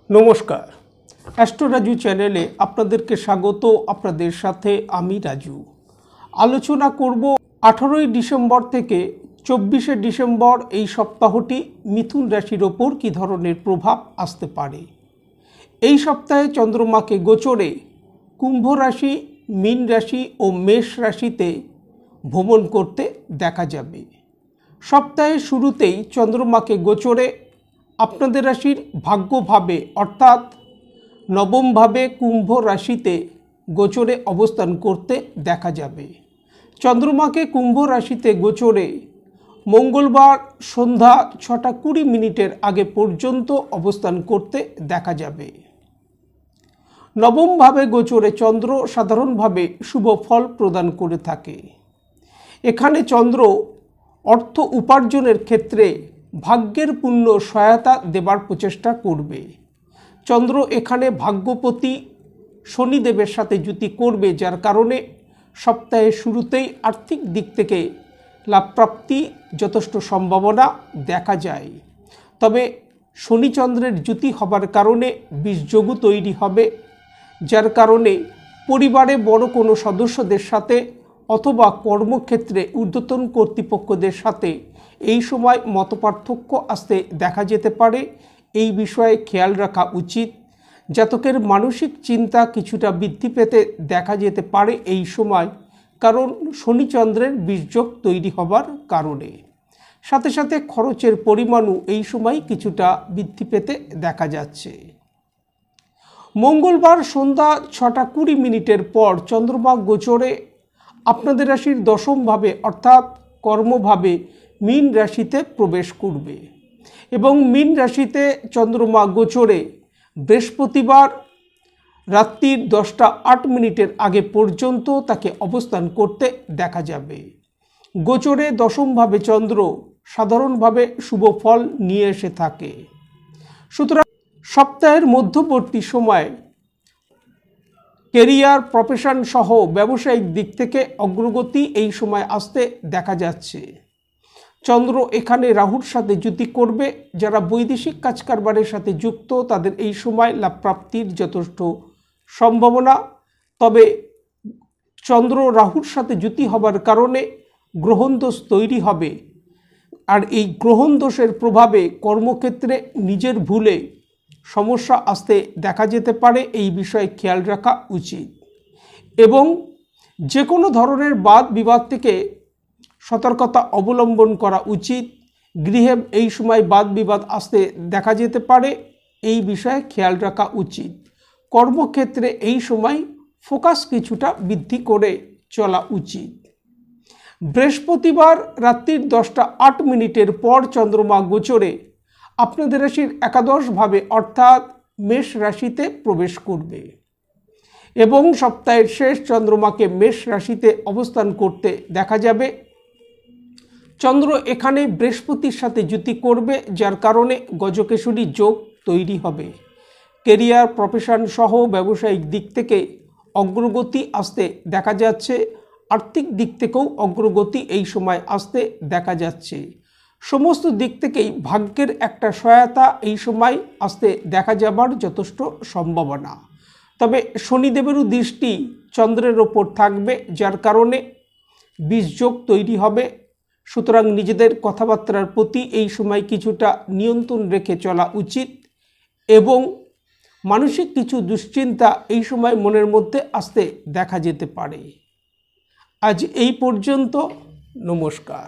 নমস্কার, অ্যাস্ট্রো রাজু চ্যানেলে আপনাদেরকে স্বাগত। আপনাদের সাথে আমি রাজু। আলোচনা করব 18ই ডিসেম্বর থেকে 24শে ডিসেম্বর এই সপ্তাহটি মিথুন রাশির ওপর কী ধরনের প্রভাব আসতে পারে। এই সপ্তাহে চন্দ্রমাকে গোচরে কুম্ভ রাশি, মীন রাশি ও মেষ রাশিতে ভ্রমণ করতে দেখা যাবে। সপ্তাহের শুরুতেই চন্দ্রমাকে গোচরে আপনাদের রাশির ভাগ্যভাবে অর্থাৎ নবমভাবে কুম্ভ রাশিতে গোচরে অবস্থান করতে দেখা যাবে। চন্দ্রমাকে কুম্ভ রাশিতে গোচরে মঙ্গলবার সন্ধ্যা 6:20 আগে পর্যন্ত অবস্থান করতে দেখা যাবে। নবমভাবে গোচরে চন্দ্র সাধারণভাবে শুভ ফল প্রদান করে থাকে। এখানে চন্দ্র অর্থ উপার্জনের ক্ষেত্রে ভাগ্যের পূর্ণ সহায়তা দেবার প্রচেষ্টা করবে। চন্দ্র এখানে ভাগ্যপতি শনিদেবের সাথে যুতি করবে, যার কারণে সপ্তাহের শুরুতেই আর্থিক দিক থেকে লাভপ্রাপ্তি যথেষ্ট সম্ভাবনা দেখা যায়। তবে শনিচন্দ্রের যুতি হবার কারণে বিষযোগও তৈরি হবে, যার কারণে পরিবারে বড় কোনো সদস্যদের সাথে অথবা কর্মক্ষেত্রে ঊর্ধ্বতন কর্তৃপক্ষদের সাথে এই সময় মতপার্থক্য আসতে দেখা যেতে পারে। এই বিষয়ে খেয়াল রাখা উচিত। জাতকের মানসিক চিন্তা কিছুটা বৃদ্ধি পেতে দেখা যেতে পারে এই সময়, কারণ শনিচন্দ্রের বিষযোগ তৈরি হবার কারণে। সাথে সাথে খরচের পরিমাণও এই সময় কিছুটা বৃদ্ধি পেতে দেখা যাচ্ছে। মঙ্গলবার সন্ধ্যা 6:20 পর চন্দ্রমা গোচরে আপনাদের রাশির দশমভাবে অর্থাৎ কর্মভাবে মীন রাশিতে প্রবেশ করবে এবং মীন রাশিতে চন্দ্রমা গোচরে বৃহস্পতিবার রাত্রির 10:08 আগে পর্যন্ত তাকে অবস্থান করতে দেখা যাবে। গোচরে দশমভাবে চন্দ্র সাধারণভাবে শুভ ফল নিয়ে এসে থাকে। সুতরাং সপ্তাহের মধ্যবর্তী সময় কেরিয়ার, প্রফেশন সহ ব্যবসায়িক দিক থেকে অগ্রগতি এই সময় আসতে দেখা যাচ্ছে। চন্দ্র এখানে রাহুর সাথে যুতি করবে। যারা বৈদেশিক কাজকারবারের সাথে যুক্ত তাদের এই সময় লাভপ্রাপ্তির যথেষ্ট সম্ভাবনা। তবে চন্দ্র রাহুর সাথে যুতি হবার কারণে গ্রহণদোষ তৈরি হবে, আর এই গ্রহণদোষের প্রভাবে কর্মক্ষেত্রে নিজের ভুলে সমস্যা আসতে দেখা যেতে পারে। এই বিষয়ে খেয়াল রাখা উচিত এবং যে কোনো ধরনের বাদ বিবাদ থেকে সতর্কতা অবলম্বন করা উচিত। গৃহে এই সময় বাদ বিবাদ আসতে দেখা যেতে পারে, এই বিষয়ে খেয়াল রাখা উচিত। কর্মক্ষেত্রে এই সময় ফোকাস কিছুটা বৃদ্ধি করে চলা উচিত। বৃহস্পতিবার রাত্রির 10:08 পর চন্দ্রমা গোচরে আপনাদের রাশির একাদশভাবে অর্থাৎ মেষ রাশিতে প্রবেশ করবে এবং সপ্তাহের শেষ চন্দ্রমাকে মেষ রাশিতে অবস্থান করতে দেখা যাবে। চন্দ্র এখানে বৃহস্পতির সাথে যুতি করবে, যার কারণে গজকেশরী যোগ তৈরি হবে। কেরিয়ার, প্রফেশন সহ ব্যবসায়িক দিক থেকে অগ্রগতি আসতে দেখা যাচ্ছে। আর্থিক দিক থেকেও অগ্রগতি এই সময় আসতে দেখা যাচ্ছে। সমস্ত দিক থেকেই ভাগ্যের একটা সহায়তা এই সময় আসতে দেখা যাবার যথেষ্ট সম্ভাবনা। তবে শনিদেবেরও দৃষ্টি চন্দ্রের ওপর থাকবে, যার কারণে বিষযোগ তৈরি হবে। সুতরাং নিজেদের কথাবার্তার প্রতি এই সময় কিছুটা নিয়ন্ত্রণ রেখে চলা উচিত এবং মানসিক কিছু দুশ্চিন্তা এই সময় মনের মধ্যে আসতে দেখা যেতে পারে। আজ এই পর্যন্ত। নমস্কার।